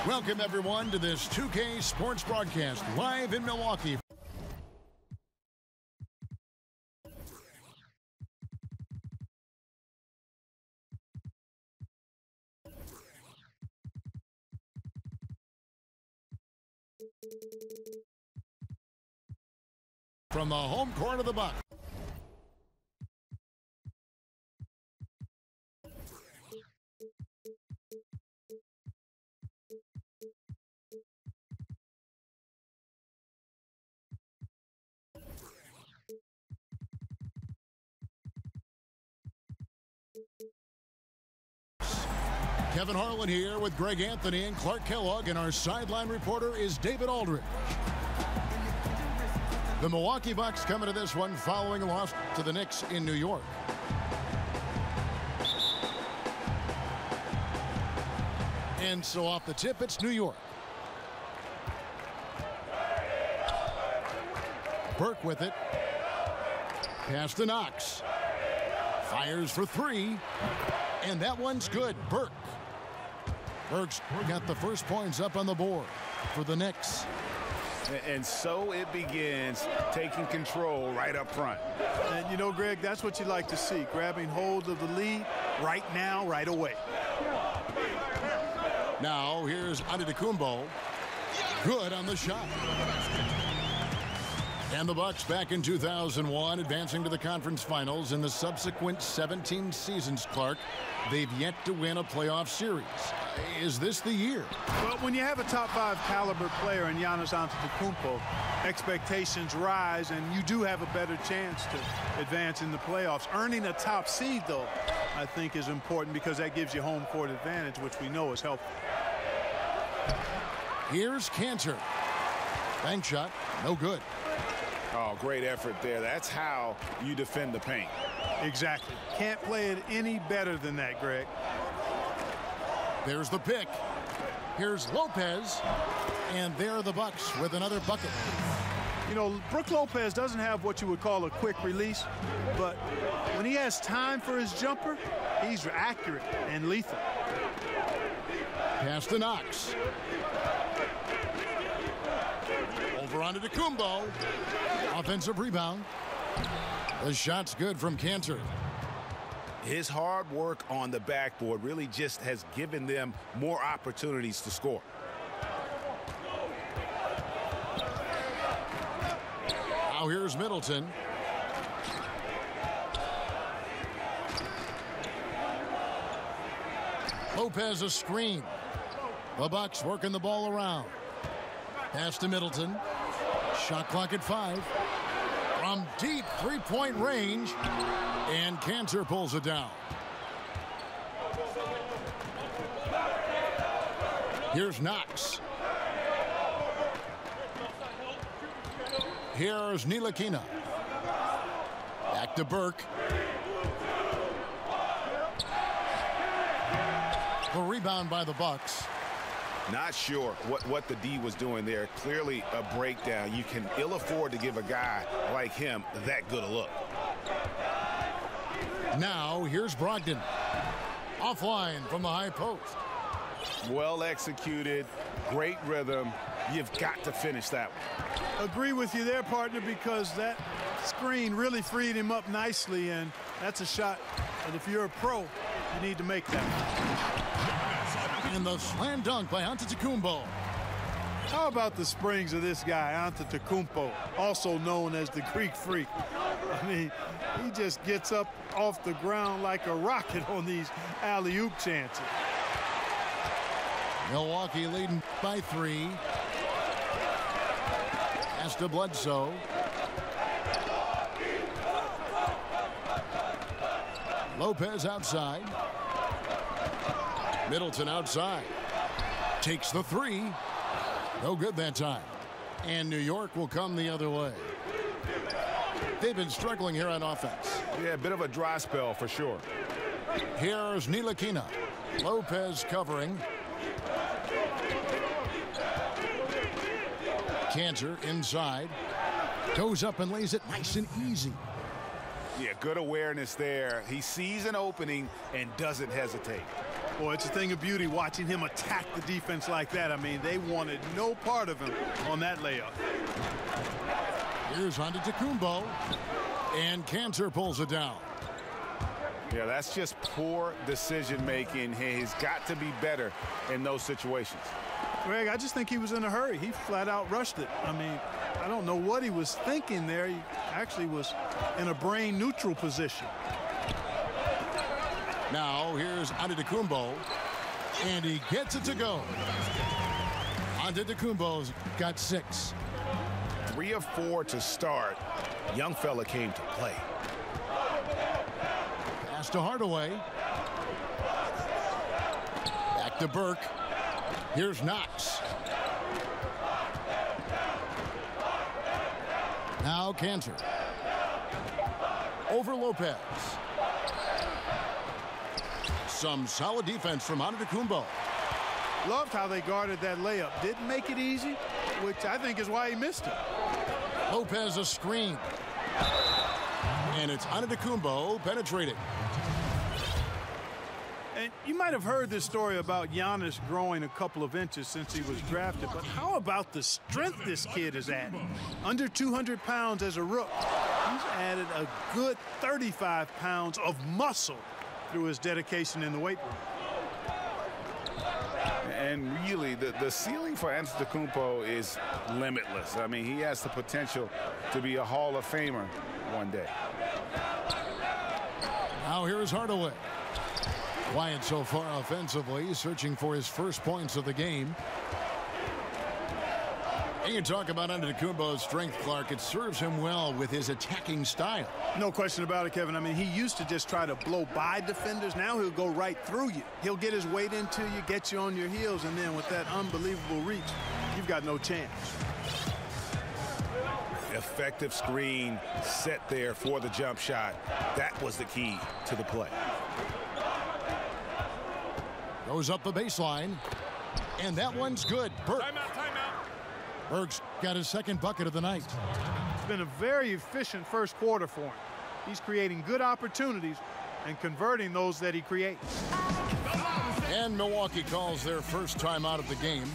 Welcome, everyone, to this 2K Sports broadcast live in Milwaukee. From the home court of the Bucks. Kevin Harlan here with Greg Anthony and Clark Kellogg, and our sideline reporter is David Aldridge. The Milwaukee Bucks coming to this one following a loss to the Knicks in New York. And so off the tip, it's New York. Burke with it. Pass to Knox. Fires for three. And that one's good. Burke's got the first points up on the board for the Knicks. And so it begins, taking control right up front. And you know, Greg, that's what you like to see, grabbing hold of the lead right now, right away. Now here's Antetokounmpo. Good on the shot. And the Bucks back in 2001, advancing to the conference finals. In the subsequent 17 seasons, Clark, they've yet to win a playoff series. Is this the year? Well, when you have a top-5 caliber player in Giannis Antetokounmpo, expectations rise, and you do have a better chance to advance in the playoffs. Earning a top seed, though, I think is important because that gives you home court advantage, which we know is helpful. Here's Cantor. Bank shot, no good. Oh, great effort there. That's how you defend the paint. Exactly. Can't play it any better than that, Greg. There's the pick. Here's Lopez. And there are the Bucks with another bucket. You know, Brook Lopez doesn't have what you would call a quick release, but when he has time for his jumper, he's accurate and lethal. Pass to Knox. Over onto Antetokounmpo. Offensive rebound. The shot's good from Cantor. His hard work on the backboard really just has given them more opportunities to score. Now here's Middleton. Lopez a screen. The Bucks working the ball around. Pass to Middleton. Shot clock at 5. From deep three-point range. And Cantor pulls it down. Here's Knox. Here's Ntilikina. Back to Burke. The rebound by the Bucks. Not sure what the D was doing there. Clearly a breakdown. You can ill afford to give a guy like him that good a look. Now here's Brogdon. Offline from the high post. Well executed. Great rhythm. You've got to finish that one. Agree with you there, partner, because that screen really freed him up nicely, and that's a shot. And if you're a pro, you need to make that. And the slam dunk by Antetokounmpo. How about the springs of this guy, Antetokounmpo, also known as the Greek Freak? I mean, he just gets up off the ground like a rocket on these alley-oop chances. Milwaukee leading by 3. Pass to Bledsoe. Lopez outside. Middleton outside. Takes the 3. No good that time. And New York will come the other way. They've been struggling here on offense. Yeah, a bit of a dry spell for sure. Here's Ntilikina. Lopez covering. Cantor inside. Goes up and lays it nice and easy. Yeah, good awareness there. He sees an opening and doesn't hesitate. Boy, it's a thing of beauty watching him attack the defense like that. I mean, they wanted no part of him on that layup. Here's Antetokounmpo, and Cantor pulls it down. Yeah, that's just poor decision-making. He's got to be better in those situations. Greg, I just think he was in a hurry. He flat out rushed it. I mean, I don't know what he was thinking there. He actually was in a brain-neutral position. Now, here's Antetokounmpo, and he gets it to go. Antetokounmpo's got 6. 3 of 4 to start. Young fella came to play. Pass to Hardaway. Back to Burke. Here's Knox. Now Cantor. Over Lopez. Some solid defense from Antetokounmpo. Loved how they guarded that layup. Didn't make it easy, which I think is why he missed it. Lopez a screen. And it's Antetokounmpo penetrating. And you might have heard this story about Giannis growing a couple of inches since he was drafted, but how about the strength this kid is at? Under 200 pounds as a rook. He's added a good 35 pounds of muscle through his dedication in the weight room. And really, the ceiling for Antetokounmpo is limitless. I mean, he has the potential to be a Hall of Famer one day. Now here's Hardaway. Quiet so far offensively, searching for his first points of the game. And you talk about Antetokounmpo's strength, Clark. It serves him well with his attacking style. No question about it, Kevin. I mean, he used to just try to blow by defenders. Now he'll go right through you. He'll get his weight into you, get you on your heels, and then with that unbelievable reach, you've got no chance. Effective screen set there for the jump shot. That was the key to the play. Goes up the baseline, and that one's good. Burke. Timeout. Burke's got his second bucket of the night. It's been a very efficient first quarter for him. He's creating good opportunities and converting those that he creates. And Milwaukee calls their first timeout of the game.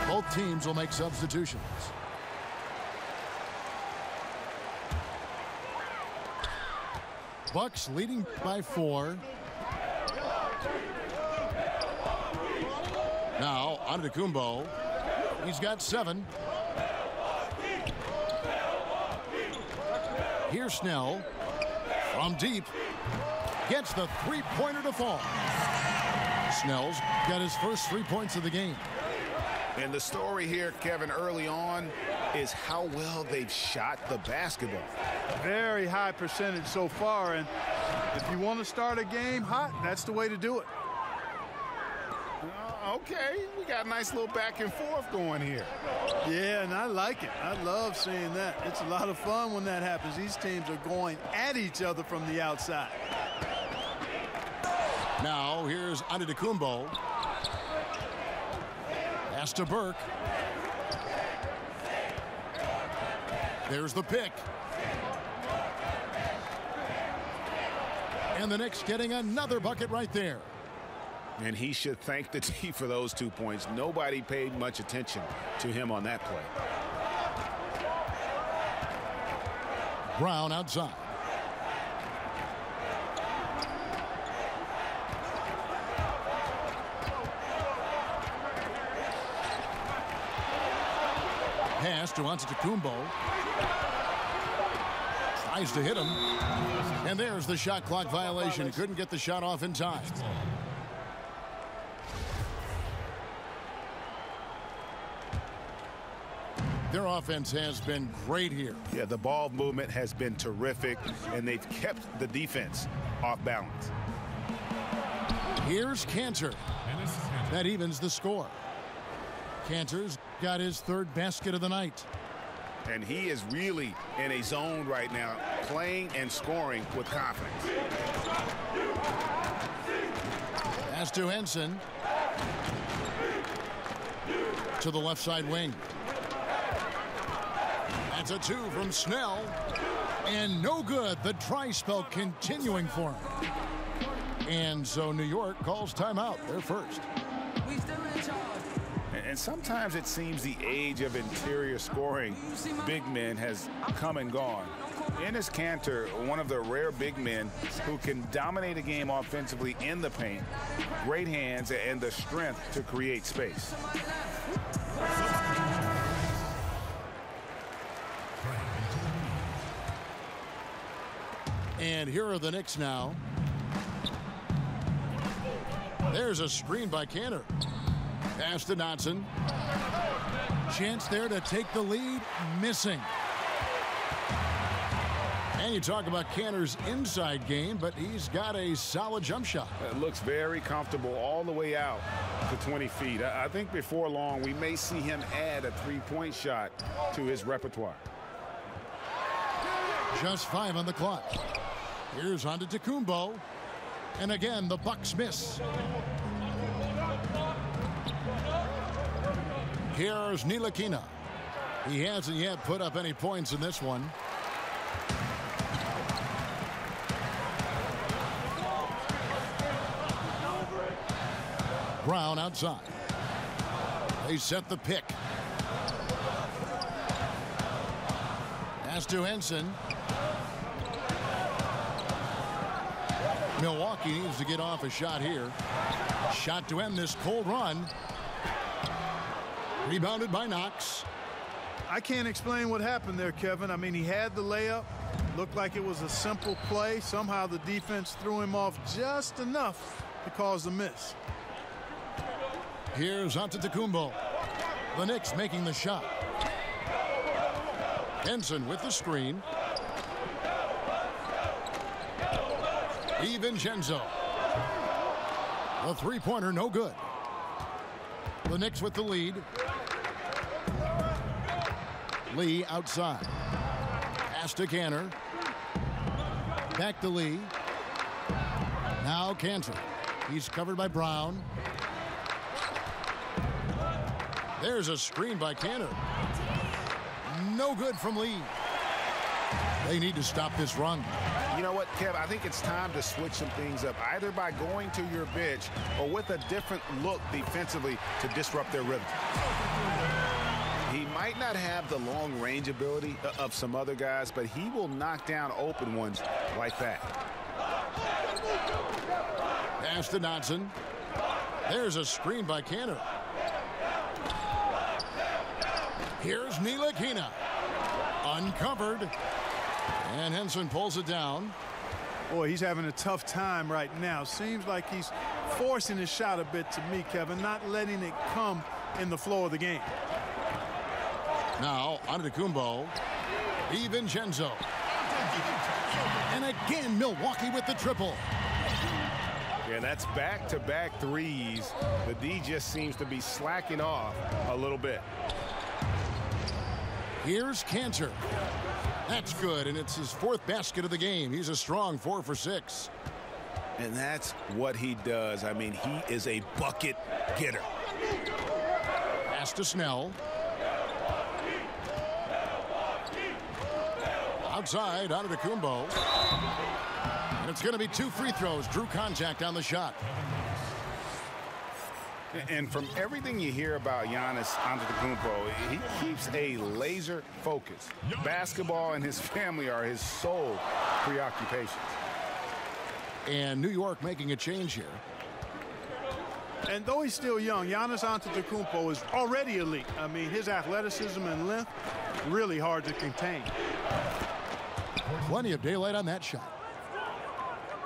Both teams will make substitutions. Bucks leading by 4. Now Antetokounmpo. He's got 7. Here's Snell from deep. Gets the three-pointer to fall. Snell's got his first 3 points of the game. And the story here, Kevin, early on is how well they've shot the basketball. Very high percentage so far, and if you want to start a game hot, that's the way to do it. Okay, we got a nice little back and forth going here. Yeah, and I like it. I love seeing that. It's a lot of fun when that happens. These teams are going at each other from the outside. Now here's Antetokounmpo. Pass to Burke. There's the pick. And the Knicks getting another bucket right there. And he should thank the D for those 2 points. Nobody paid much attention to him on that play. Brown outside. Pass to Antetokounmpo. Tries to hit him. And there's the shot clock violation. Couldn't get the shot off in time. Their offense has been great here. Yeah, the ball movement has been terrific, and they've kept the defense off balance. Here's Cantor. That evens the score. Cantor's got his third basket of the night. And he is really in a zone right now, playing and scoring with confidence. Pass to Henson. To the left side wing. That's a 2 from Snell. And no good. The dry spell continuing for him. And so New York calls timeout. They're first. And sometimes it seems the age of interior scoring big men has come and gone. Enes Kanter, one of the rare big men who can dominate a game offensively in the paint, great hands and the strength to create space. And here are the Knicks now. There's a screen by Kanter. Pass to Dotson. Chance there to take the lead. Missing. And you talk about Kanter's inside game, but he's got a solid jump shot. It looks very comfortable all the way out to 20 feet. I think before long we may see him add a three-point shot to his repertoire. Just 5 on the clock. Here's Antetokounmpo. And again, the Bucks miss. Here's Ntilikina. He hasn't yet put up any points in this one. Brown outside. They set the pick. Pass to Henson. Milwaukee needs to get off a shot here. Shot to end this cold run. Rebounded by Knox. I can't explain what happened there, Kevin. I mean, he had the layup. Looked like it was a simple play. Somehow the defense threw him off just enough to cause the miss. Here's Antetokounmpo. The Knicks making the shot. Henson with the screen. DiVincenzo. The three-pointer no good. The Knicks with the lead. Lee outside. Pass to Kanter. Back to Lee. Now Kanter. He's covered by Brown. There's a screen by Kanter. No good from Lee. They need to stop this run. You know what, Kev? I think it's time to switch some things up, either by going to your bench or with a different look defensively to disrupt their rhythm. He might not have the long range ability of some other guys, but he will knock down open ones like that. Pass to Dotson. There's a screen by Kanter. Here's Ntilikina. Uncovered. And Henson pulls it down. Boy, he's having a tough time right now. Seems like he's forcing his shot a bit to me, Kevin, not letting it come in the flow of the game. Now, Antetokounmpo. DiVincenzo. And again, Milwaukee with the triple. Yeah, that's back-to-back threes. The D just seems to be slacking off a little bit. Here's Kanter. That's good, and it's his 4th basket of the game. He's a strong 4 for 6. And that's what he does. I mean, he is a bucket getter. Pass to Snell. Outside, Antetokounmpo. And it's going to be 2 free throws. Drew contact on the shot. And from everything you hear about Giannis Antetokounmpo, he keeps a laser focus. Basketball and his family are his sole preoccupations. And New York making a change here. And though he's still young, Giannis Antetokounmpo is already elite. I mean, his athleticism and length, really hard to contain. Plenty of daylight on that shot.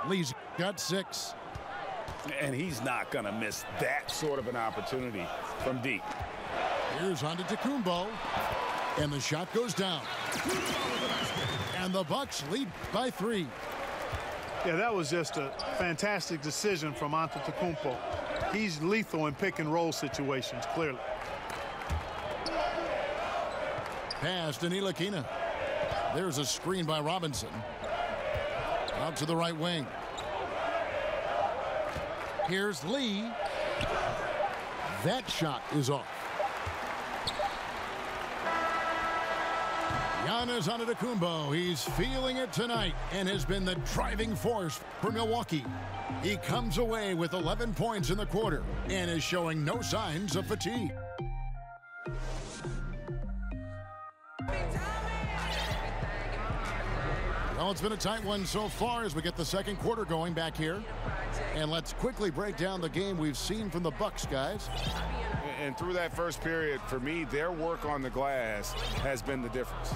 Lee's got 6. And he's not going to miss that sort of an opportunity from deep. Here's Antetokounmpo. And the shot goes down. And the Bucks lead by 3. Yeah, that was just a fantastic decision from Antetokounmpo. He's lethal in pick-and-roll situations, clearly. Pass to Ntilikina. There's a screen by Robinson. Out to the right wing. Here's Lee. That shot is off. Giannis Antetokounmpo, he's feeling it tonight and has been the driving force for Milwaukee. He comes away with 11 points in the quarter and is showing no signs of fatigue. Well, it's been a tight one so far as we get the second quarter going back here. And let's quickly break down the game we've seen from the Bucks, guys. And through that first period, for me, their work on the glass has been the difference.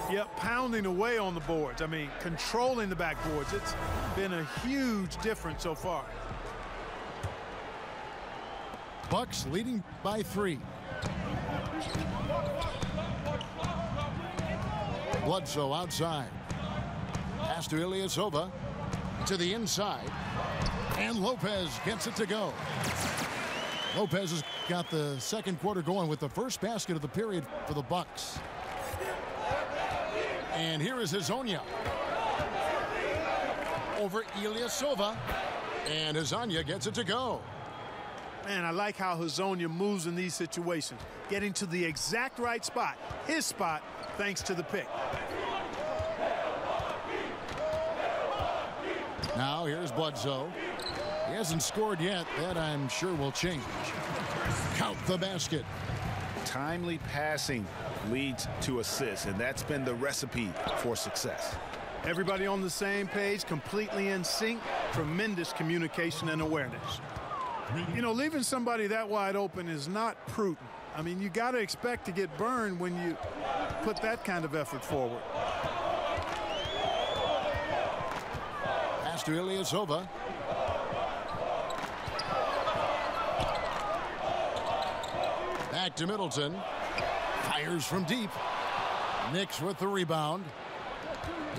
Yep, pounding away on the boards. I mean, controlling the backboards. It's been a huge difference so far. Bucks leading by 3. Bledsoe outside. Pass to Ilyasova. To the inside. And Lopez gets it to go. Lopez has got the second quarter going with the first basket of the period for the Bucks. And here is Hezonja. Over Ilyasova. And Hezonja gets it to go. Man, I like how Hezonja moves in these situations. Getting to the exact right spot. His spot, thanks to the pick. Now here's Bledsoe. He hasn't scored yet. That I'm sure will change. Count the basket. Timely passing leads to assists, and that's been the recipe for success. Everybody on the same page, completely in sync. Tremendous communication and awareness. You know, leaving somebody that wide open is not prudent. I mean, you got to expect to get burned when you put that kind of effort forward. Pass to Ilyasova. Back to Middleton. Fires from deep. Knicks with the rebound.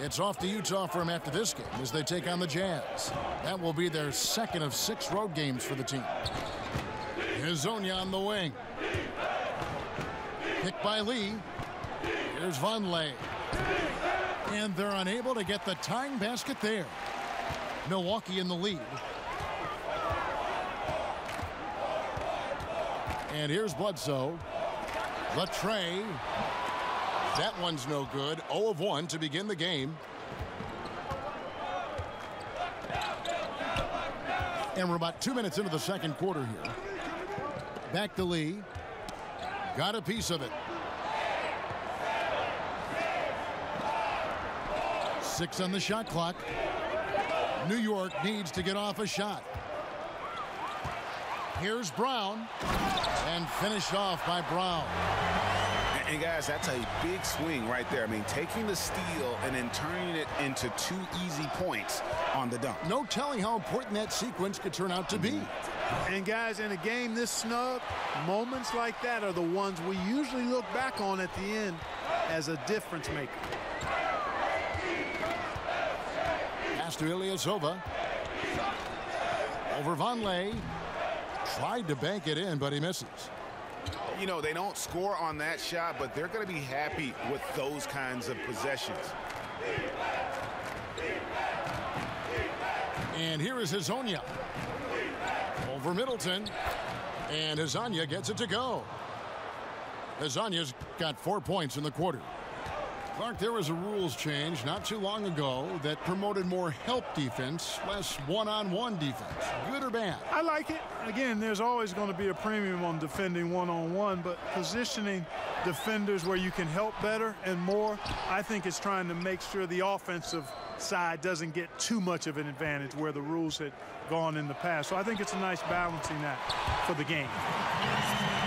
It's off to Utah for him after this game as they take on the Jazz. That will be their second of 6 road games for the team. Hezonja on the wing. Picked by Lee. Here's Vonleh. And they're unable to get the tying basket there. Milwaukee in the lead. And here's Bledsoe. The tray. That one's no good. 0 of 1 to begin the game. And we're about 2 minutes into the second quarter here. Back to Lee. Got a piece of it. 6 on the shot clock. New York needs to get off a shot. Here's Brown. And finished off by Brown. And guys, that's a big swing right there. I mean, taking the steal and then turning it into 2 easy points on the dunk. No telling how important that sequence could turn out to be. And guys, in a game this snug, moments like that are the ones we usually look back on at the end as a difference maker. Pass to Ilyasova. Over Vonleh. Tried to bank it in, but he misses. You know, they don't score on that shot, but they're going to be happy with those kinds of possessions. And here is Hezonja. Over Middleton. And Hezonja gets it to go. Hezonja's got 4 points in the quarter. Clark, there was a rules change not too long ago that promoted more help defense, less one-on-one defense. Good or bad? I like it. Again, there's always going to be a premium on defending one-on-one, but positioning defenders where you can help better and more, I think it's trying to make sure the offensive side doesn't get too much of an advantage where the rules had gone in the past. So I think it's a nice balancing act for the game.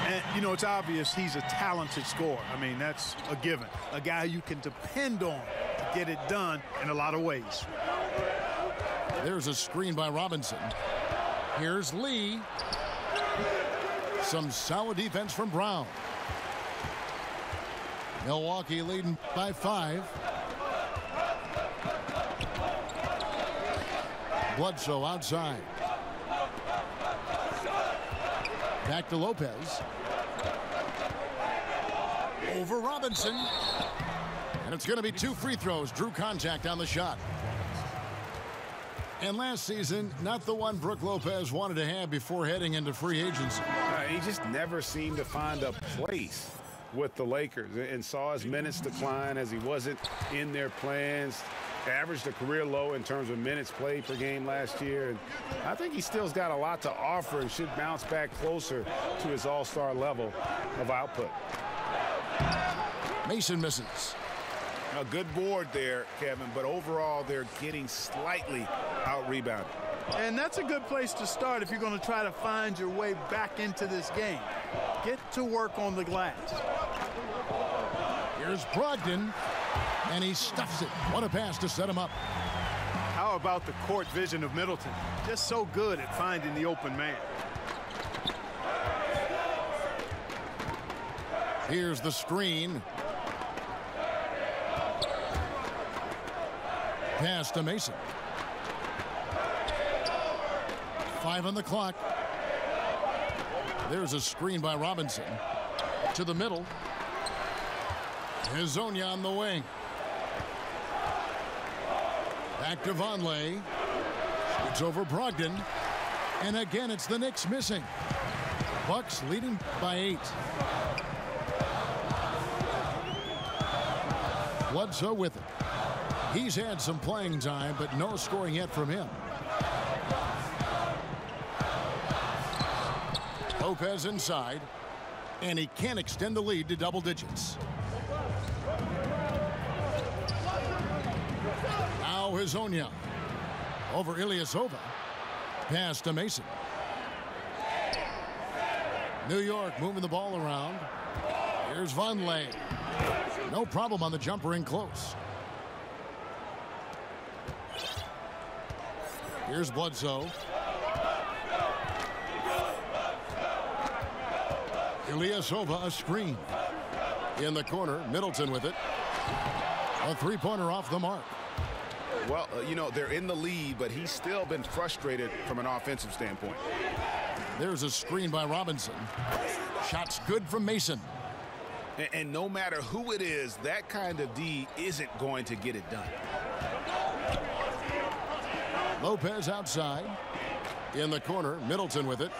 And, you know, it's obvious he's a talented scorer. I mean, that's a given. A guy you can depend on to get it done in a lot of ways. There's a screen by Robinson. Here's Lee. Some solid defense from Brown. Milwaukee leading by 5. Bledsoe outside. Back to Lopez. Over Robinson. And it's going to be 2 free throws. Drew contact on the shot. And last season, not the one Brook Lopez wanted to have before heading into free agency. He just never seemed to find a place with the Lakers and saw his minutes decline as he wasn't in their plans. Averaged a career low in terms of minutes played per game last year. And I think he still's got a lot to offer and should bounce back closer to his all-star level of output. Mason misses. A good board there, Kevin, but overall they're getting slightly out-rebounded. And that's a good place to start if you're going to try to find your way back into this game. Get to work on the glass. Here's Brogdon, and he stuffs it. What a pass to set him up. How about the court vision of Middleton? Just so good at finding the open man. Here's the screen. Pass to Mason. 5 on the clock. There's a screen by Robinson. To the middle. Hezonja on the wing. Back to Vonleh. It's over Brogdon. And again, it's the Knicks missing. Bucks leading by 8. Bledsoe with it. He's had some playing time, but no scoring yet from him. Lopez inside, and he can't extend the lead to double digits. Now Hezonja over Ilyasova. Pass to Mason. New York moving the ball around. Here's Vonleh. No problem on the jumper in close. Here's Bledsoe. Ilyasova a screen. In the corner, Middleton with it. A three-pointer off the mark. Well, you know, they're in the lead, but he's still been frustrated from an offensive standpoint. There's a screen by Robinson. Shots good from Mason. And no matter who it is, that kind of D isn't going to get it done. Lopez outside. In the corner, Middleton with it.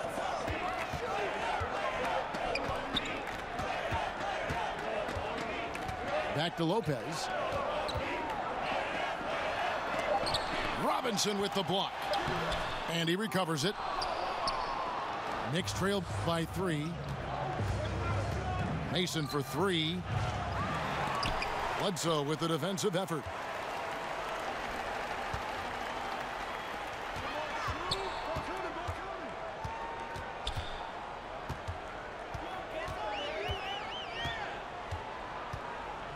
Back to Lopez. Robinson with the block. And he recovers it. Knicks trail by 3. Mason for 3. Bledsoe with the defensive effort.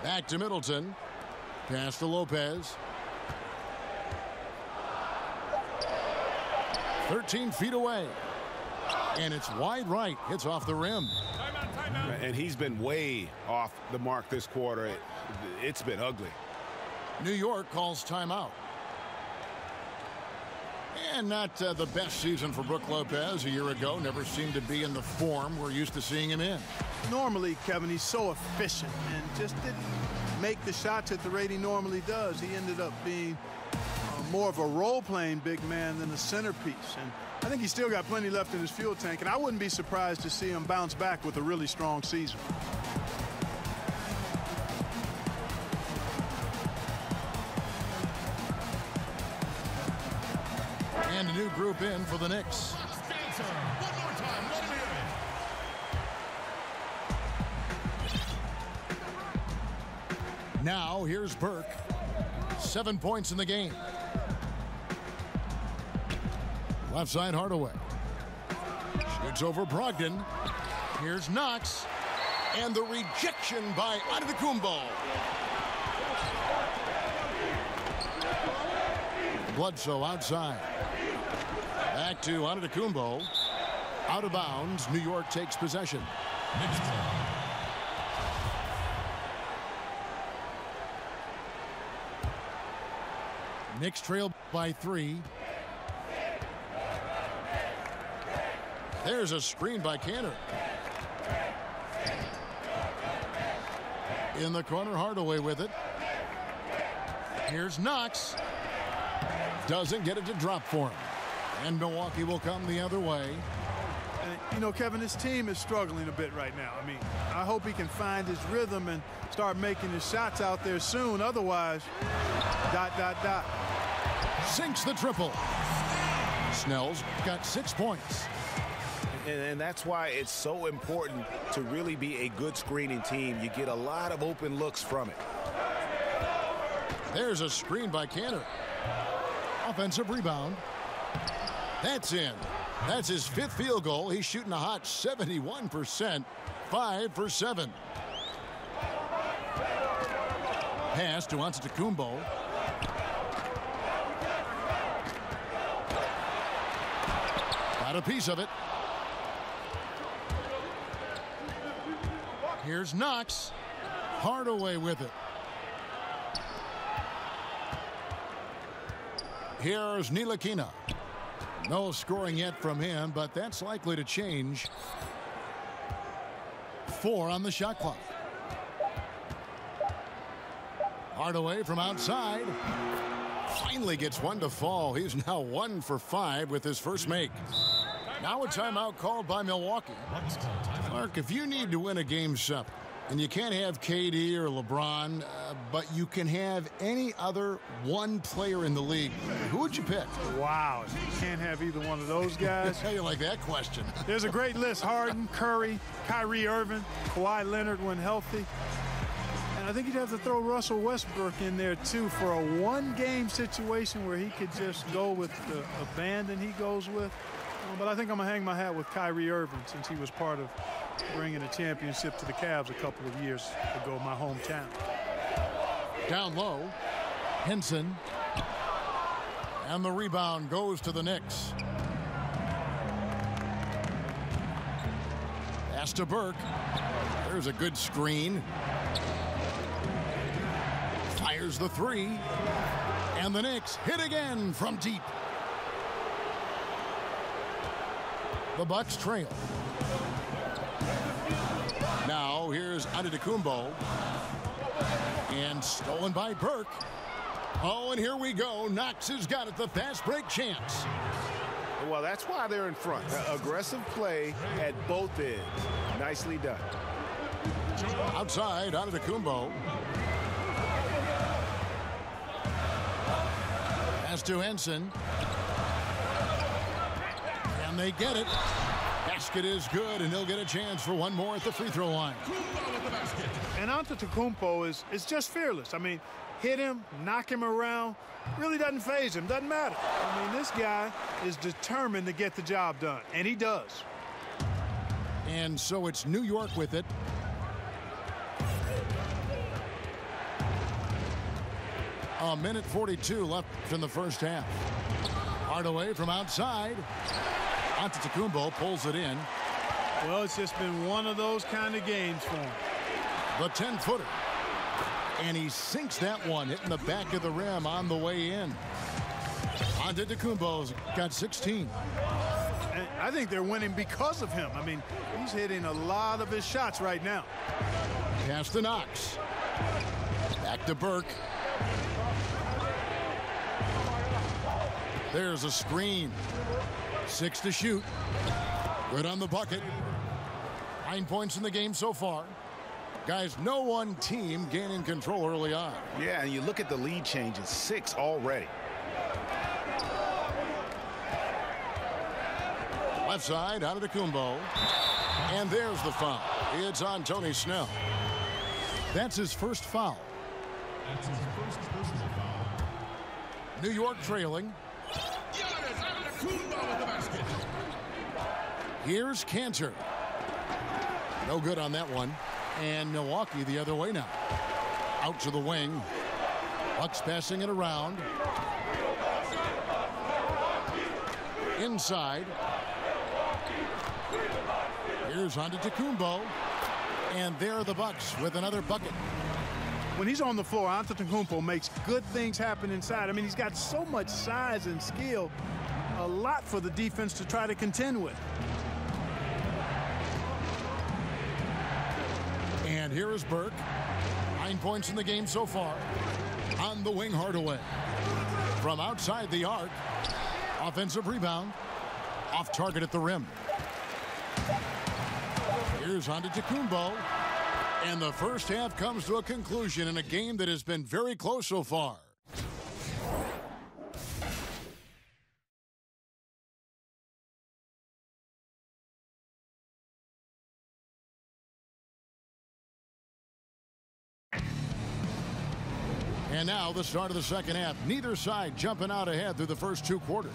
Back to Middleton. Pass to Lopez. 13 feet away. And it's wide right. Hits off the rim. And he's been way off the mark this quarter. It's been ugly. New York calls timeout. And not the best season for Brook Lopez a year ago. Never seemed to be in the form we're used to seeing him in. Normally, Kevin, he's so efficient and just didn't make the shots at the rate he normally does. He ended up being more of a role-playing big man than a centerpiece. And I think he's still got plenty left in his fuel tank, and I wouldn't be surprised to see him bounce back with a really strong season. And a new group in for the Knicks. Now here's Burke. 7 points in the game. Left side Hardaway. Shoots over Brogdon. Here's Knox. And the rejection by Antetokounmpo. Bledsoe outside. Back to Antetokounmpo. Out of bounds. New York takes possession. Knicks trail by 3. There's a screen by Cantor. In the corner, Hardaway with it. Here's Knox. Doesn't get it to drop for him. And Milwaukee will come the other way. And, you know, Kevin, this team is struggling a bit right now. I mean, I hope he can find his rhythm and start making his shots out there soon. Otherwise, ... Sinks the triple. Snell's got 6 points. And that's why it's so important to really be a good screening team. You get a lot of open looks from it. There's a screen by Cantor. Offensive rebound. That's in. That's his 5th field goal. He's shooting a hot 71%. 5 for 7. Pass to Antetokounmpo. Got a piece of it. Here's Knox. Hardaway with it. Here's Ntilikina. No scoring yet from him, but that's likely to change. 4 on the shot clock. Hardaway from outside. Finally gets one to fall. He's now 1 for 5 with his first make. Now a timeout called by Milwaukee. Mark, if you need to win a game 7, and you can't have KD or LeBron, but you can have any other one player in the league, who would you pick? Wow, you can't have either one of those guys. How you like that question? There's a great list. Harden, Curry, Kyrie Irving, Kawhi Leonard when healthy. And I think you'd have to throw Russell Westbrook in there, too, for a one-game situation where he could just go with the abandon he goes with. But I think I'm going to hang my hat with Kyrie Irving since he was part of bringing a championship to the Cavs a couple of years ago, my hometown. Down low, Henson. And the rebound goes to the Knicks. Pass to Burke. There's a good screen. Fires the 3. And the Knicks hit again from deep. The Bucks trail. Now here's Antetokounmpo. And stolen by Burke. Oh, and here we go. Knox has got it. The fast break chance. Well, that's why they're in front. Aggressive play at both ends. Nicely done. Outside, Antetokounmpo. Pass to Henson. And they get it. Basket is good, and he'll get a chance for one more at the free throw line. And Antetokounmpo is just fearless. I mean, hit him, knock him around, really doesn't faze him, doesn't matter. I mean, this guy is determined to get the job done, and he does. And so it's New York with it. A minute 42 left in the first half. Hardaway from outside. Antetokounmpo pulls it in. Well, it's just been one of those kind of games for him. The 10-footer. And he sinks that one, hitting the back of the rim on the way in. Antetokounmpo's got 16. And I think they're winning because of him. I mean, he's hitting a lot of his shots right now. Pass to Knox. Back to Burke. There's a screen. 6 to shoot. Good on the bucket. 9 points in the game so far. Guys, no one team gaining control early on. Yeah, and you look at the lead changes. 6 already. Left side, Antetokounmpo. And there's the foul. It's on Tony Snell. That's his first foul. New York trailing. Here's Cantor. No good on that one. And Milwaukee the other way now. Out to the wing. Bucks passing it around. Inside. Here's Antetokounmpo. And there are the Bucks with another bucket. When he's on the floor, Antetokounmpo makes good things happen inside. I mean, he's got so much size and skill. A lot for the defense to try to contend with. And here is Burke. 9 points in the game so far. On the wing, Hardaway. from outside the arc. Offensive rebound. Off target at the rim. Here's Antetokounmpo. And the first half comes to a conclusion in a game that has been very close so far. And now the start of the second half. Neither side jumping out ahead through the first 2 quarters.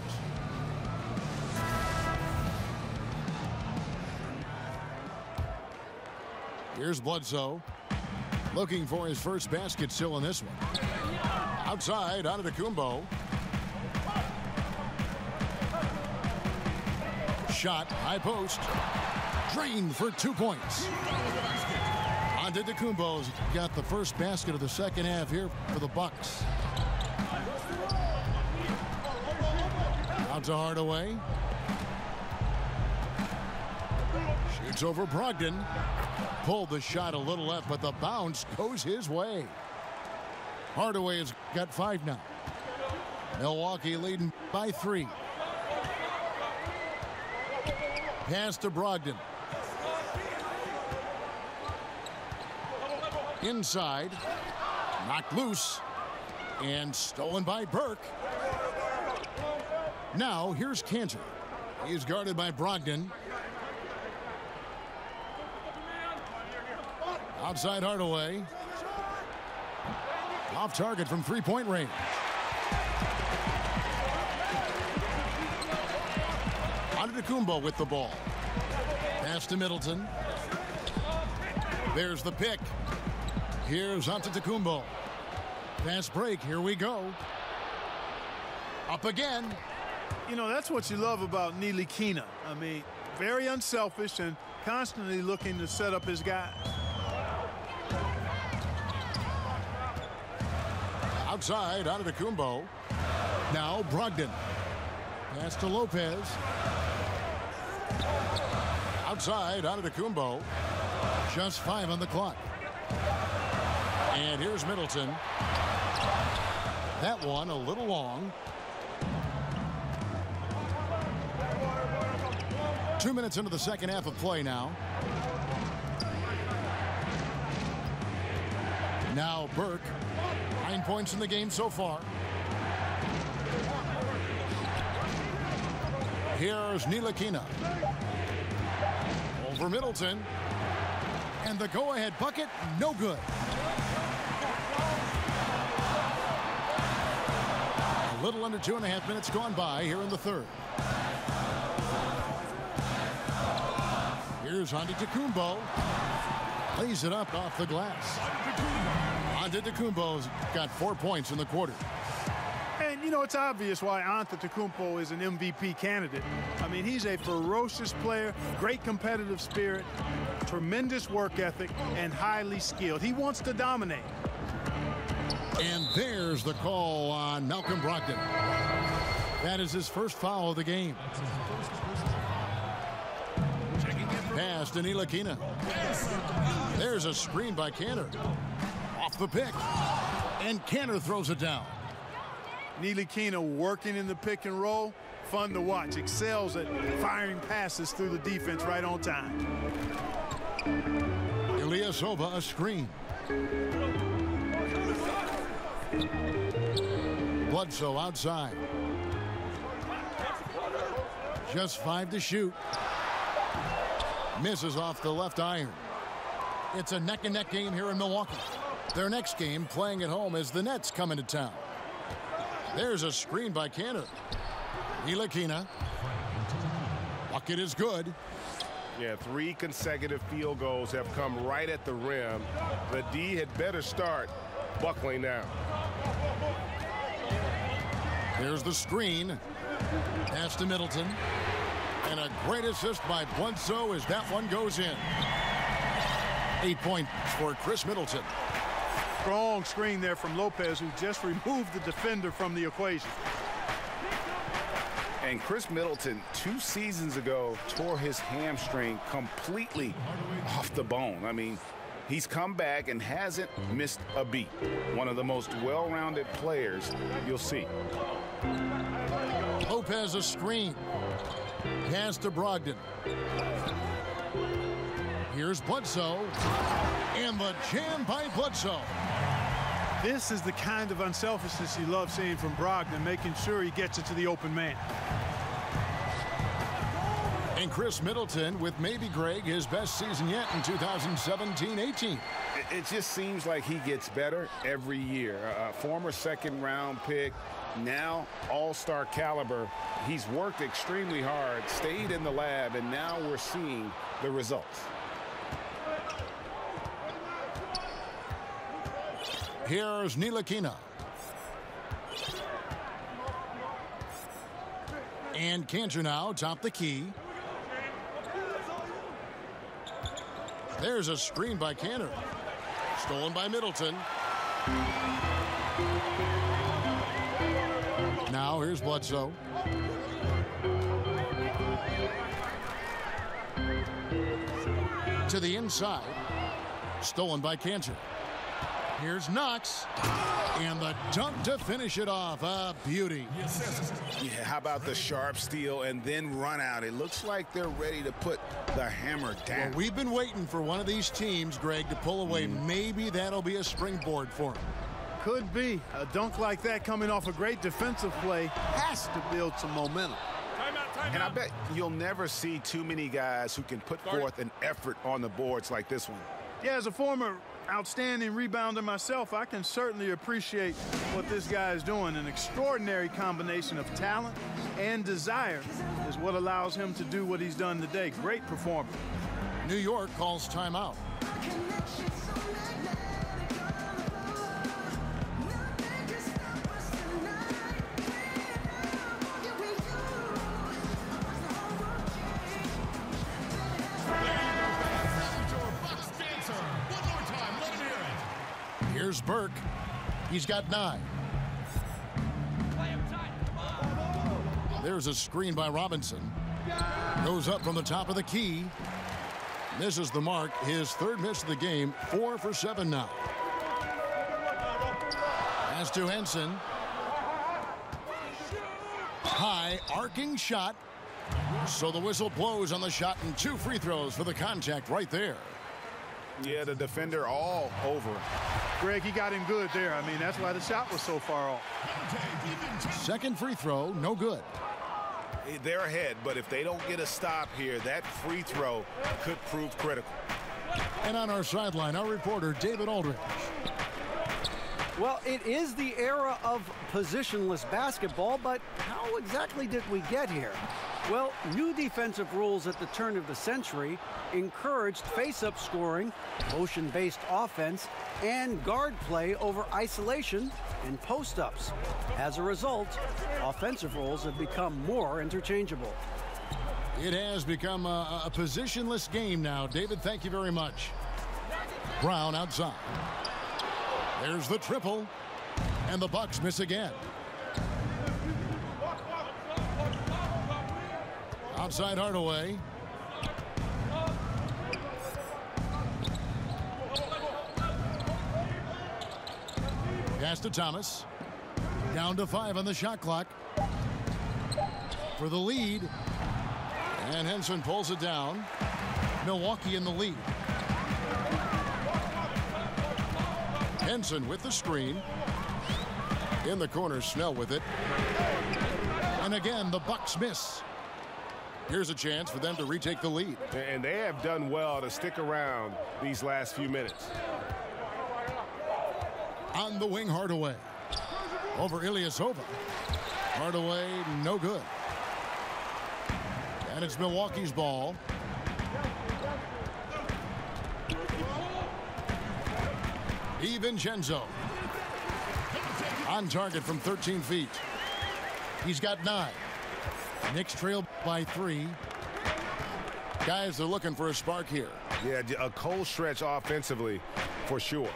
Here's Bledsoe. Looking for his first basket still in this one. Outside, Antetokounmpo. Shot, high post. Drained for 2 points. Antetokounmpo's got the first basket of the second half here for the Bucks. Out to Hardaway. Shoots over Brogdon. Pulled the shot a little left, but the bounce goes his way. Hardaway has got 5 now. Milwaukee leading by 3. Pass to Brogdon. Inside. Knocked loose. And stolen by Burke. Now here's Cantor. He's guarded by Brogdon. Outside Hardaway. Off target from 3-point range. Antetokounmpo with the ball. Pass to Middleton. There's the pick. Here's Antetokounmpo. Pass break. Here we go. Up again. You know, that's what you love about Ntilikina. I mean, very unselfish and constantly looking to set up his guy. Outside, Antetokounmpo. Now Brogdon. Pass to Lopez. Outside, Antetokounmpo. Just 5 on the clock. And here's Middleton. That one a little long. 2 minutes into the second half of play now. Now Burke. 9 points in the game so far. Here's Ntilikina. Over Middleton. And the go-ahead bucket, no good. A little under 2.5 minutes gone by here in the third. Here's Antetokounmpo. Lays it up off the glass. Antetokounmpo's got 4 points in the quarter. And, you know, it's obvious why Antetokounmpo is an MVP candidate. I mean, he's a ferocious player, great competitive spirit, tremendous work ethic, and highly skilled. He wants to dominate. And there's the call on Malcolm Brogdon. That is his first foul of the game. Pass to Ntilikina. There's a screen by Cantor. Off the pick. And Cantor throws it down. Ntilikina working in the pick and roll. Fun to watch. Excels at firing passes through the defense right on time. Ilyasova a screen. Bledsoe outside. Just 5 to shoot. Misses off the left iron. It's a neck-and-neck game here in Milwaukee. Their next game playing at home as the Nets come into town. There's a screen by Cantor. Ntilikina. Bucket is good. Yeah, 3 consecutive field goals have come right at the rim. The D had better start buckling now. There's the screen. Pass to Middleton. And a great assist by Bledsoe as that one goes in. 8 points for Chris Middleton. Strong screen there from Lopez, who just removed the defender from the equation. And Chris Middleton, 2 seasons ago, tore his hamstring completely off the bone. I mean, he's come back and hasn't missed a beat. One of the most well-rounded players you'll see. Lopez a screen. Pass to Brogdon. Here's Bledsoe. And the jam by Bledsoe. This is the kind of unselfishness you love seeing from Brogdon, making sure he gets it to the open man. And Chris Middleton with maybe, Greg, his best season yet in 2017-18. It just seems like he gets better every year. A former second-round pick, now all-star caliber. He's worked extremely hard, stayed in the lab, and now we're seeing the results. Here's Ntilikina. And Kanter now top the key. There's a screen by Kanter. Stolen by Middleton. Now here's Bledsoe. To the inside. Stolen by Kanter. Here's Knox. And the dunk to finish it off. A beauty. Yeah, how about the sharp steal and then run out? It looks like they're ready to put the hammer down. Well, we've been waiting for one of these teams, Greg, to pull away. Maybe that'll be a springboard for them. Could be. A dunk like that coming off a great defensive play has to build some momentum. And I bet you'll never see too many guys who can put forth an effort on the boards like this one. Yeah, as a former outstanding rebounder myself, I can certainly appreciate what this guy is doing. An extraordinary combination of talent and desire is what allows him to do what he's done today. Great performance. New York calls timeout. Here's Burke. He's got 9. There's a screen by Robinson. Goes up from the top of the key. Misses the mark. His third miss of the game. 4 for 7 now. Pass to Henson. High arcing shot. So the whistle blows on the shot and 2 free throws for the contact right there. Yeah, the defender all over him. Greg, he got him good there. I mean, that's why the shot was so far off. Second free throw, no good. They're ahead, but if they don't get a stop here, that free throw could prove critical. And on our sideline, our reporter, David Aldridge. Well, it is the era of positionless basketball, but how exactly did we get here? Well, new defensive rules at the turn of the century encouraged face-up scoring, motion-based offense, and guard play over isolation and post-ups. As a result, offensive roles have become more interchangeable. It has become a positionless game now. David, thank you very much. Brown outside. There's the triple, and the Bucks miss again. Outside Hardaway. Pass to Thomas. Down to 5 on the shot clock. For the lead. And Henson pulls it down. Milwaukee in the lead. Henson with the screen. In the corner, Snell with it. And again, the Bucks miss. Here's a chance for them to retake the lead. And they have done well to stick around these last few minutes. On the wing, Hardaway. Over Ilyasova. Hardaway, no good. And it's Milwaukee's ball. DiVincenzo. On target from 13 feet. He's got 9. Knicks trail by 3. Guys are looking for a spark here. Yeah, a cold stretch offensively for sure.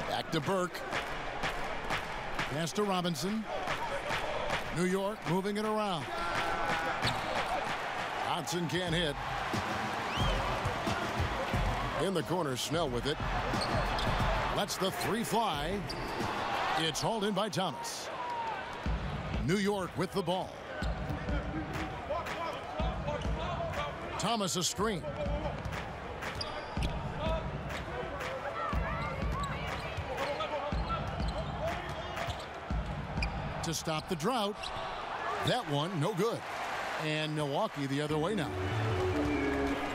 Back to Burke. Pass to Robinson. New York moving it around. Hodgson can't hit. In the corner, Snell with it. Lets the 3 fly. It's hauled in by Thomas. New York with the ball. Thomas a screen. To stop the drought. That one, no good. And Milwaukee the other way now.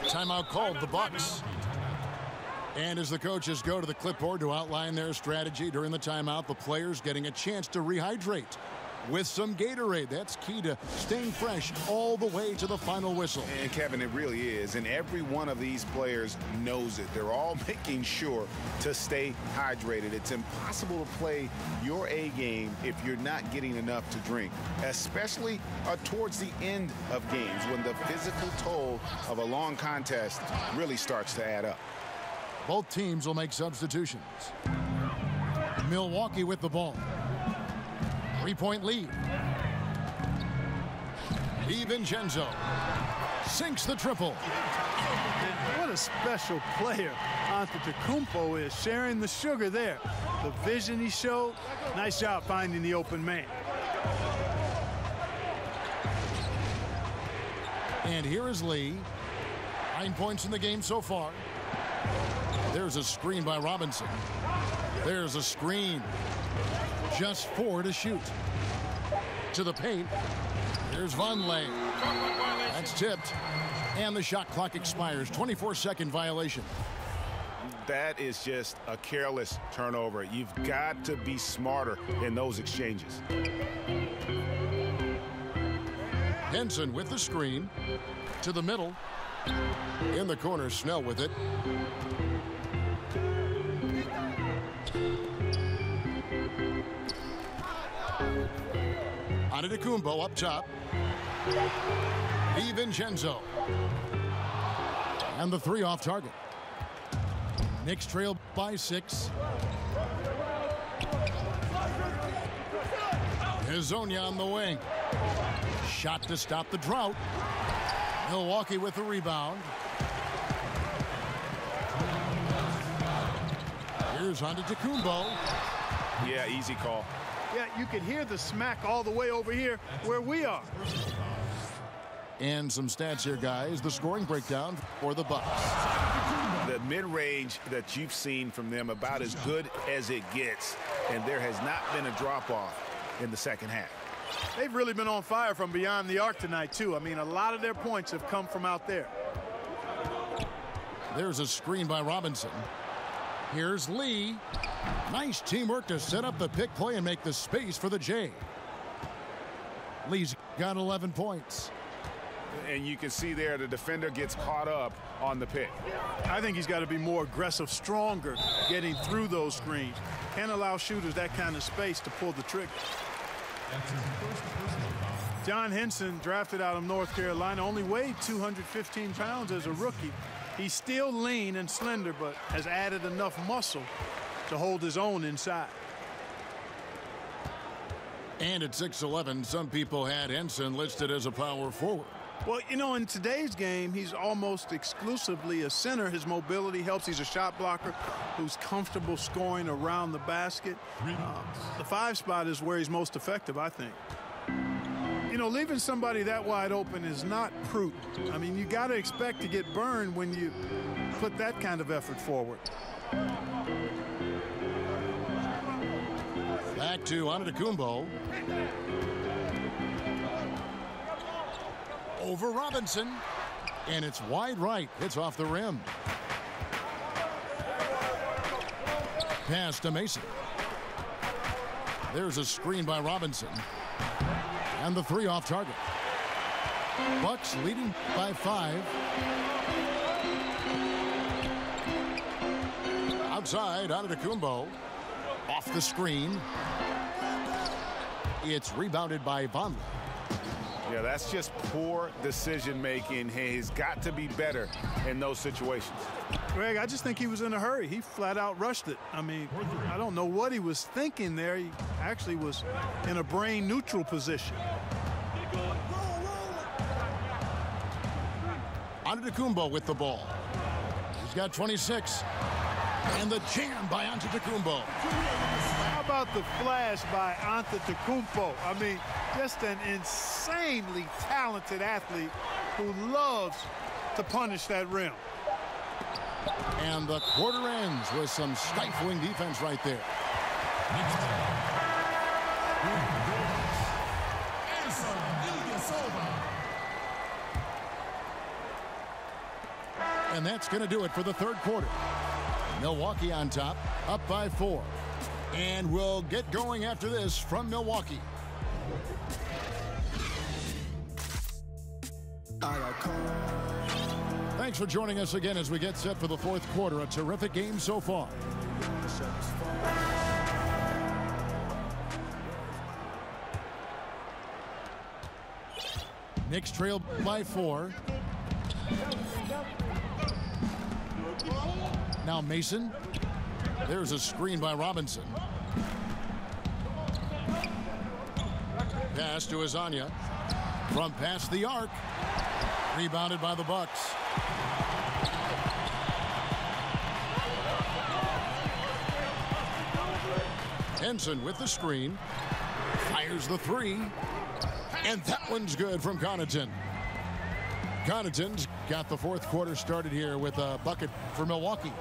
Timeout called, the Bucks. And as the coaches go to the clipboard to outline their strategy during the timeout, the players getting a chance to rehydrate with some Gatorade. That's key to staying fresh all the way to the final whistle. And Kevin, it really is. And every one of these players knows it. They're all making sure to stay hydrated. It's impossible to play your A game if you're not getting enough to drink, especially towards the end of games when the physical toll of a long contest really starts to add up. Both teams will make substitutions. Milwaukee with the ball. 3-point lead. DiVincenzo sinks the triple. What a special player Antetokounmpo is, sharing the sugar there. The vision he showed, nice job finding the open man. And here is Lee. 9 points in the game so far. There's a screen by Robinson. There's a screen. Just 4 to shoot. To the paint. Here's Vonleh. That's tipped. And the shot clock expires. 24-second violation. That is just a careless turnover. You've got to be smarter in those exchanges. Henson with the screen. To the middle. In the corner, Snell with it. Antetokounmpo up top. DiVincenzo. And the 3 off target. Knicks trail by 6. Hezonja on the wing. Shot to stop the drought. Milwaukee with the rebound. Here's Antetokounmpo. Yeah, easy call. Yeah, you can hear the smack all the way over here where we are. And some stats here, guys. The scoring breakdown for the Bucks. The mid-range that you've seen from them about as good as it gets, and there has not been a drop-off in the second half. They've really been on fire from beyond the arc tonight, too. I mean, a lot of their points have come from out there. There's a screen by Robinson. Here's Lee. Nice teamwork to set up the pick play and make the space for the J. Lee's got 11 points. And you can see there the defender gets caught up on the pick. I think he's got to be more aggressive, stronger, getting through those screens. Can't allow shooters that kind of space to pull the trigger. John Henson, drafted out of North Carolina, only weighed 215 pounds as a rookie. He's still lean and slender, but has added enough muscle to hold his own inside. And at 6'11", some people had Henson listed as a power forward. Well, you know, in today's game, he's almost exclusively a center. His mobility helps. He's a shot blocker who's comfortable scoring around the basket. The 5 spot is where he's most effective, I think. You know, leaving somebody that wide open is not prudent. I mean, you got to expect to get burned when you put that kind of effort forward. Back to Antetokounmpo. Over Robinson. And it's wide right. It's off the rim. Pass to Mason. There's a screen by Robinson. And the 3 off target. Bucks leading by 5. Outside, Antetokounmpo. Off the screen. It's rebounded by Vonleh. Yeah, that's just poor decision-making. He's got to be better in those situations. Greg, I just think he was in a hurry. He flat out rushed it. I mean, I don't know what he was thinking there. He actually was in a brain-neutral position. Antetokounmpo with the ball. He's got 26. And the jam by Antetokounmpo. How about the flash by Antetokounmpo? I mean, just an insanely talented athlete who loves to punish that rim. And the quarter ends with some stifling defense right there. And that's going to do it for the third quarter. Milwaukee on top, up by 4. And we'll get going after this from Milwaukee. Thanks for joining us again as we get set for the fourth quarter. A terrific game so far. Knicks trail by 4. Now Mason. There's a screen by Robinson. Pass to Azania. From past the arc. Rebounded by the Bucks. Henson with the screen. Fires the 3. And that one's good from Connaughton. Connaughton's got the fourth quarter started here with a bucket for Milwaukee.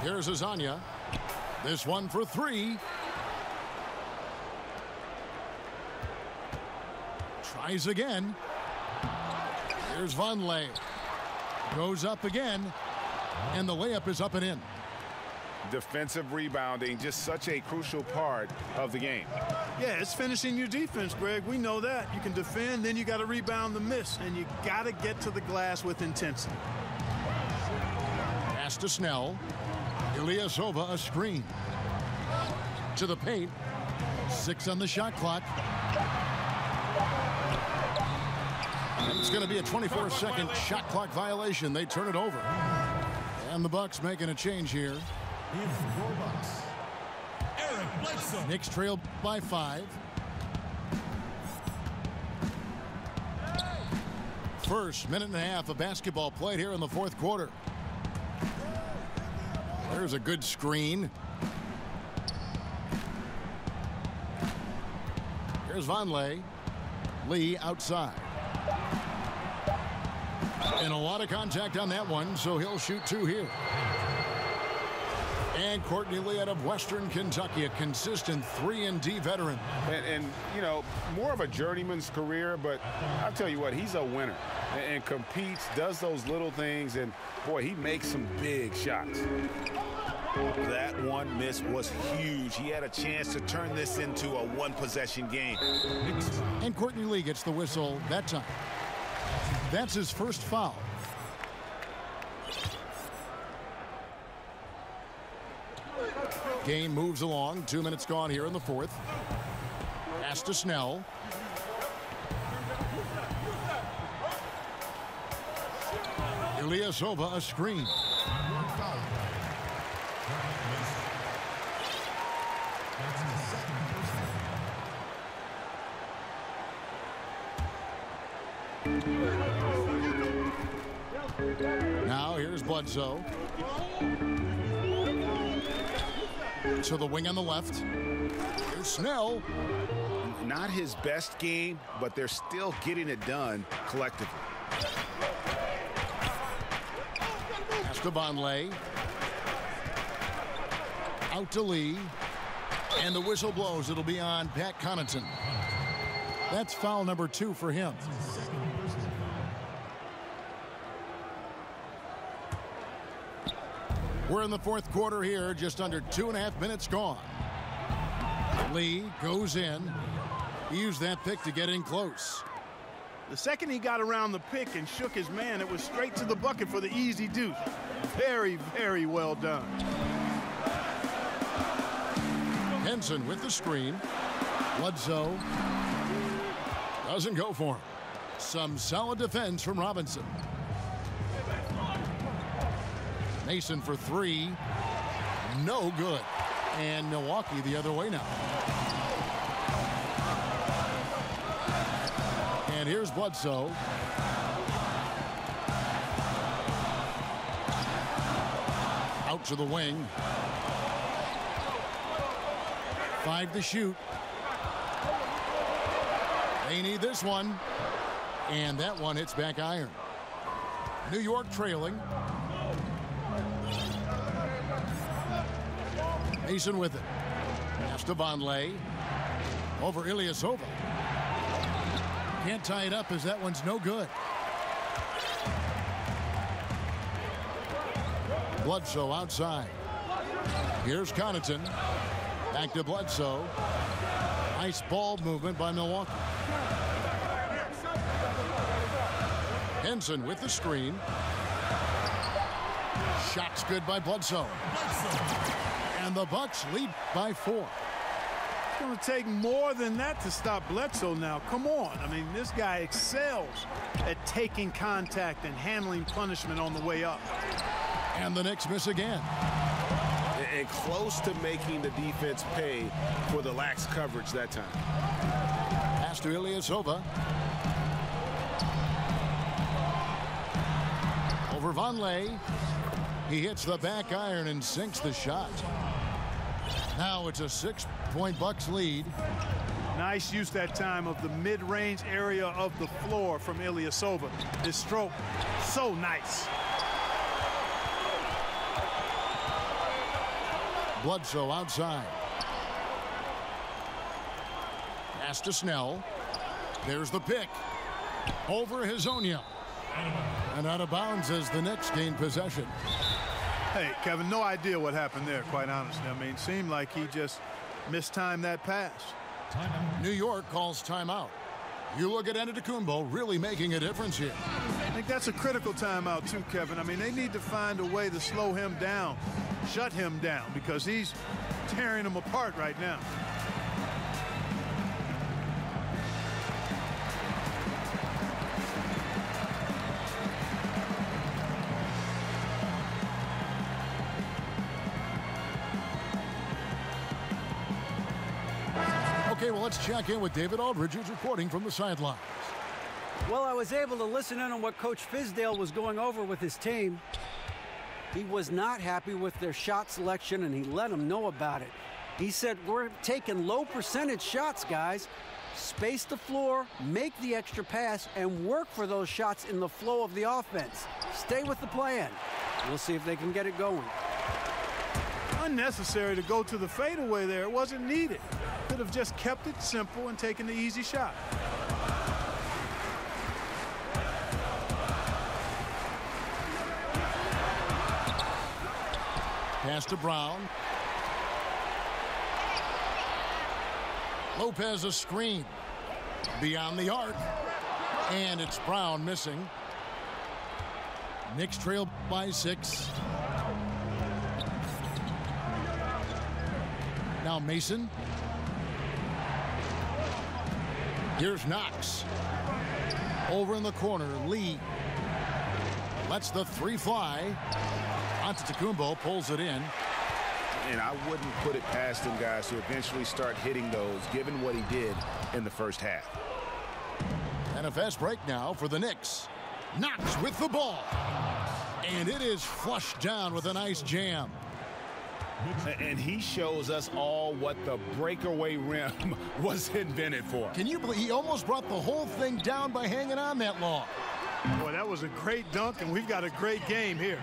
Here's Azania. This one for 3. Tries again. Here's Vonleh. Goes up again. And the layup is up and in. Defensive rebounding, just such a crucial part of the game. Yeah, it's finishing your defense, Greg. We know that. You can defend, then you got to rebound the miss, and you got to get to the glass with intensity. Pass to Snell. Ilyasova a screen. To the paint. 6 on the shot clock. And it's going to be a 24-second shot clock violation. They turn it over. And the Bucks making a change here. Knicks trail by 5. First minute and a half of basketball played here in the fourth quarter. There's a good screen. Here's Vonleh. Lee outside. And a lot of contact on that one, so he'll shoot 2 here. And Courtney Lee out of Western Kentucky, a consistent 3-and-D veteran. And, you know, more of a journeyman's career, but I'll tell you what, he's a winner and competes, does those little things, and, boy, he makes some big shots. That one miss was huge. He had a chance to turn this into a one-possession game. And Courtney Lee gets the whistle that time. That's his first foul. Game moves along. 2 minutes gone here in the fourth. Pass to Snell. Ilyasova a screen. Now here's Bledsoe. To the wing on the left. Here's Snell. Not his best game, but they're still getting it done collectively. Pass to Vonleh. Out to Lee. And the whistle blows. It'll be on Pat Connaughton. That's foul number 2 for him. We're in the fourth quarter here, just under 2.5 minutes gone. Lee goes in. He used that pick to get in close. The second he got around the pick and shook his man, it was straight to the bucket for the easy deuce. Very, very well done. Henson with the screen. Bledsoe doesn't go for him. Some solid defense from Robinson. Mason for 3. No good. And Milwaukee the other way now. And here's Bledsoe. Out to the wing. 5 to shoot. They need this one. And that one hits back iron. New York trailing. Mason with it. Pass to Vonleh. Over Ilyasova. Can't tie it up as that one's no good. Bledsoe outside. Here's Connaughton. Back to Bledsoe. Nice ball movement by Milwaukee. Henson with the screen. Shot's good by Bledsoe. And the Bucks lead by 4. It's going to take more than that to stop Bledsoe now. Come on. I mean, this guy excels at taking contact and handling punishment on the way up. And the Knicks miss again. And close to making the defense pay for the lax coverage that time. Pass to Ilyasova. Over Vonleh. He hits the back iron and sinks the shot. Now it's a 6-point Bucks lead. Nice use that time of the mid-range area of the floor from Ilyasova. His stroke, so nice. Bledsoe outside. Pass to Snell. There's the pick. Over Hezonja. And out of bounds as the Knicks gain possession. Hey, Kevin, no idea what happened there, quite honestly. I mean, seemed like he just mistimed that pass. New York calls timeout. You look at Antetokounmpo really making a difference here. I think that's a critical timeout too, Kevin. I mean, they need to find a way to slow him down, shut him down, because he's tearing them apart right now. Okay, well, let's check in with David Aldridge, who's reporting from the sidelines. Well, I was able to listen in on what Coach Fizdale was going over with his team. He was not happy with their shot selection, and he let them know about it. He said, we're taking low percentage shots, guys. Space the floor, make the extra pass, and work for those shots in the flow of the offense. Stay with the plan. We'll see if they can get it going. Unnecessary to go to the fadeaway there. It wasn't needed. Could have just kept it simple and taken the easy shot. Pass to Brown. Lopez a screen. Beyond the arc. And it's Brown missing. Knicks trail by 6. Now Mason. Here's Knox. Over in the corner, Lee. Lets the 3 fly. Antetokounmpo pulls it in. And I wouldn't put it past him, guys, to eventually start hitting those, given what he did in the first half. And a fast break now for the Knicks. Knox with the ball. And it is flushed down with a nice jam. And he shows us all what the breakaway rim was invented for. Can you believe he almost brought the whole thing down by hanging on that long? Boy, that was a great dunk, and we've got a great game here.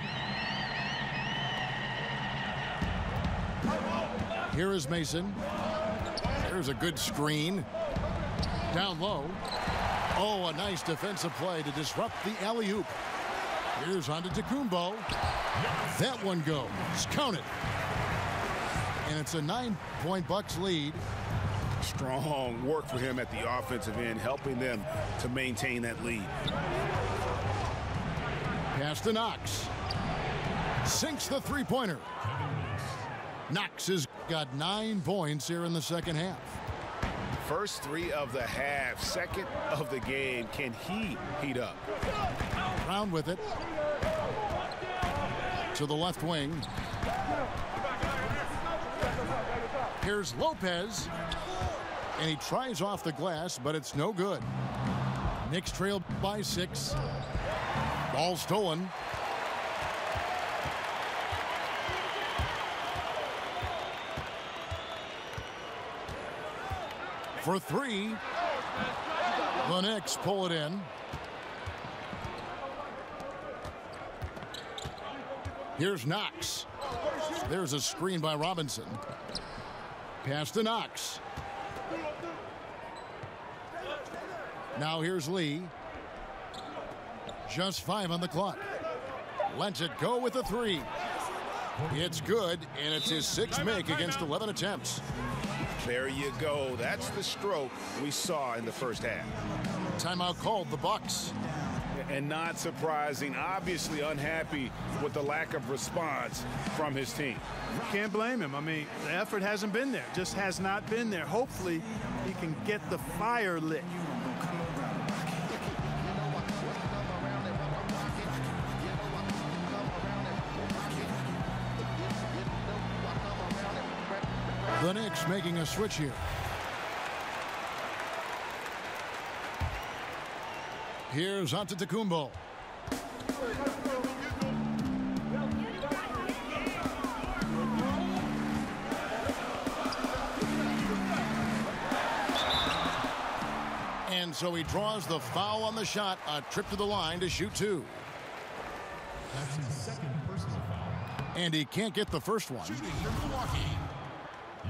Here is Mason. There's a good screen. Down low. Oh, a nice defensive play to disrupt the alley-oop. Here's Antetokounmpo. That one goes. Count it. And it's a 9-point Bucks lead. Strong work for him at the offensive end, helping them to maintain that lead. Pass to Knox. Sinks the three-pointer. Knox has got 9 points here in the second half. First 3 of the half, second of the game. Can he heat up? Brown with it. To the left wing. Here's Lopez. And he tries off the glass, but it's no good. Knicks trail by 6. Ball stolen. for three. The Knicks pull it in. Here's Knox. There's a screen by Robinson. Pass to Knox. Now here's Lee. Just 5 on the clock. Lets it go with a three. It's good, and it's his 6th make against 11 attempts. There you go. That's the stroke we saw in the first half. Timeout called, the Bucks. And not surprising, obviously unhappy with the lack of response from his team. Can't blame him. I mean, the effort hasn't been there. Just has not been there. Hopefully, he can get the fire lit. The Knicks making a switch here. Here's Antetokounmpo. And so he draws the foul on the shot, a trip to the line to shoot 2. That's his second personal foul. And he can't get the first one. Shooting for Milwaukee,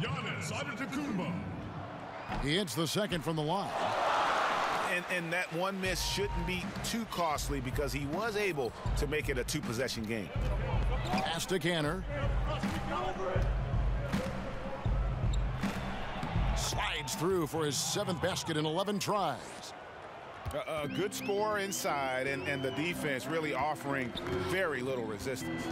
Giannis Antetokounmpo. He hits the second from the line. And that one miss shouldn't be too costly because he was able to make it a 2-possession game. Pass to Canner. Slides through for his 7th basket in 11 tries. A good score inside, and the defense really offering very little resistance.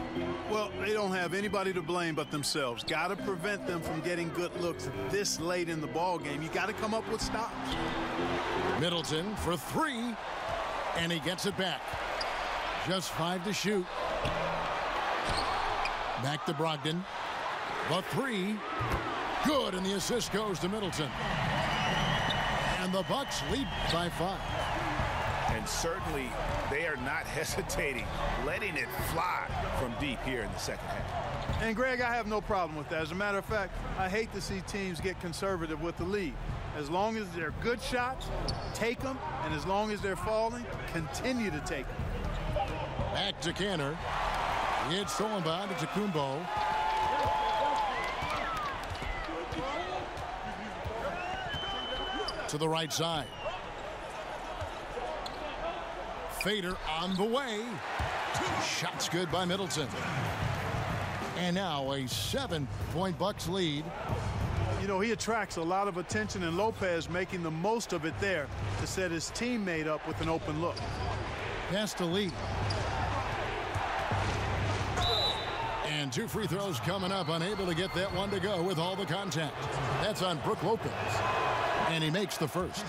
Well, they don't have anybody to blame but themselves. Got to prevent them from getting good looks this late in the ball game. You got to come up with stops. Middleton for 3, and he gets it back. Just 5 to shoot. Back to Brogdon. The 3, good, and the assist goes to Middleton. And the Bucks lead by 5. And certainly they are not hesitating, letting it fly from deep here in the second half. And Greg, I have no problem with that. As a matter of fact, I hate to see teams get conservative with the lead. As long as they're good shots, take them, and as long as they're falling, continue to take them. Back to Canner. It's stolen by Antetokounmpo. To the right side. Fader on the way. Shots good by Middleton. And now a 7-point Bucks lead. You know, he attracts a lot of attention, and Lopez making the most of it there to set his teammate up with an open look. Pass to Lee. And 2 free throws coming up, unable to get that one to go with all the contact. That's on Brook Lopez. And he makes the first.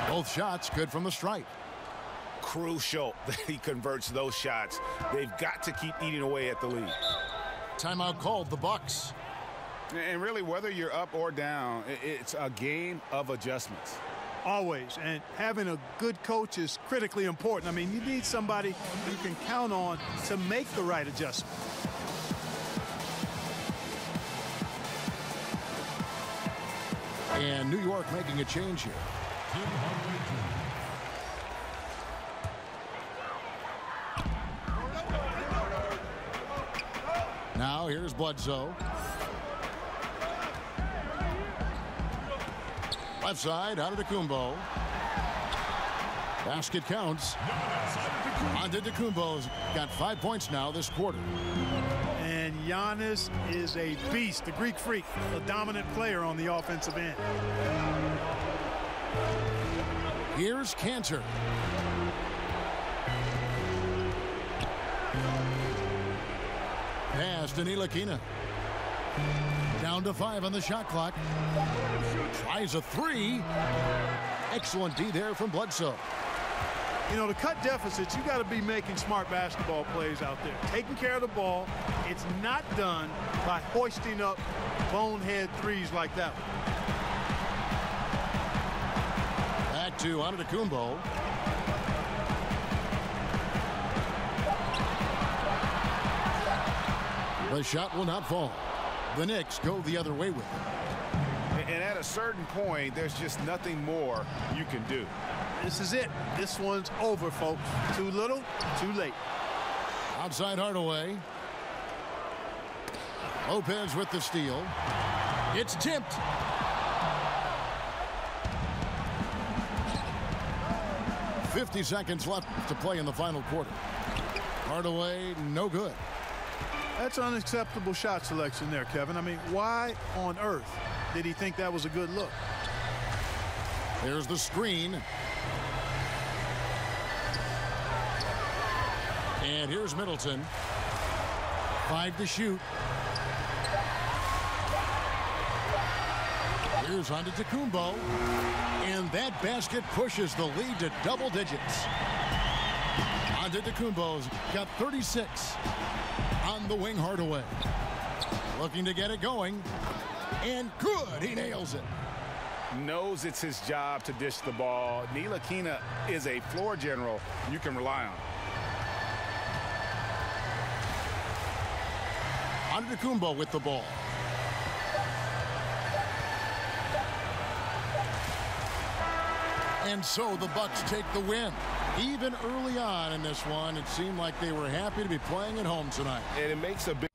Both shots good from the stripe. Crucial that he converts those shots. They've got to keep eating away at the lead. Timeout called, the Bucks. And really, whether you're up or down, it's a game of adjustments. Always. And having a good coach is critically important. I mean, you need somebody you can count on to make the right adjustment. And New York making a change here. Now here's Bledsoe. Left side, Antetokounmpo. Basket counts. Antetokounmpo's got 5 points now this quarter. And Giannis is a beast, the Greek freak, a dominant player on the offensive end. Here's Cantor. Pass to Ntilikina. Down to 5 on the shot clock. Tries a 3. Excellent D there from Bledsoe. You know, to cut deficits, you got to be making smart basketball plays out there. Taking care of the ball. It's not done by hoisting up bonehead threes like that one. Back to Antetokounmpo. The shot will not fall. The Knicks go the other way with it. And at a certain point, there's just nothing more you can do. This is it. This one's over, folks. Too little, too late. Outside Hardaway. Lopez with the steal. It's tipped. .50 seconds left to play in the final quarter. Hardaway, no good. That's unacceptable shot selection there, Kevin. I mean, why on earth did he think that was a good look? There's the screen. And here's Middleton. 5 to shoot. Here's Antetokounmpo. And that basket pushes the lead to double digits. Antetokounmpo's got 36 on the wing. Hardaway looking to get it going. And good. He nails it. Knows it's his job to dish the ball. Ntilikina is a floor general you can rely on. Antetokounmpo with the ball. And so the Bucks take the win. Even early on in this one, it seemed like they were happy to be playing at home tonight. And it makes a big